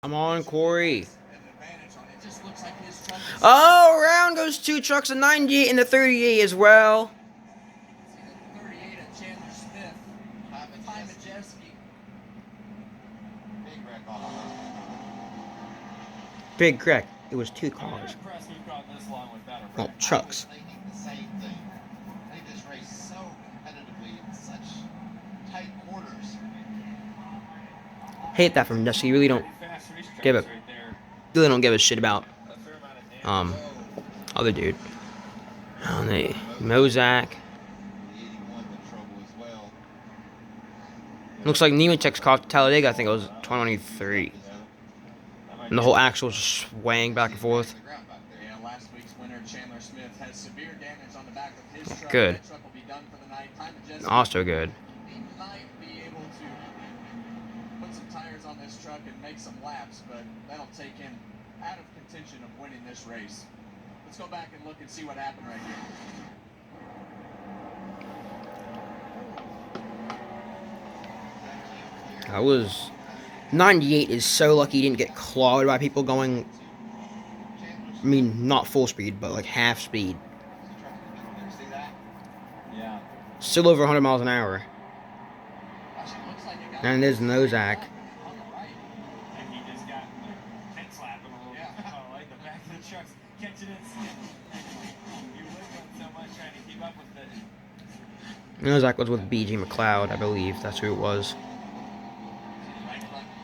Come on, Corey. Oh, around goes two trucks, a 98 and a 38 as well. Big correct. It was two cars. Well, trucks. Hate that from Nascar. You really don't give a shit about other dude. Mozak. Looks like Nemechek's car Talladega, I think it was 2023. And the whole axle was just swaying back and forth. Good. Also good. Put some tires on this truck and make some laps, but that'll take him out of contention of winning this race. Let's go back and look and see what happened right here. I was 98 is so lucky he didn't get clawed by people going, I mean, not full speed, but like half speed. Yeah. Still over 100 miles an hour. And there's Nozak. Nozak was with BG McLeod, I believe. That's who it was.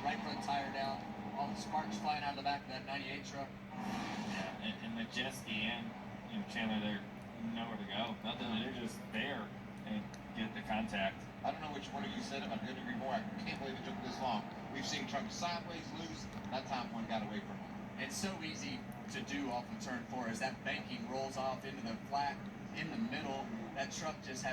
Right front tire down. All the sparks flying out of the back of that 98 truck. Yeah, and Majeski and Chandler, they're nowhere to go. Nothing. They're just there and get the contact. I don't know which one of you said it, but I couldn't agree more. I can't believe it took this long. We've seen trucks sideways, loose. That time one got away from him. It's so easy to do off of turn 4 as that banking rolls off into the flat in the middle. That truck just has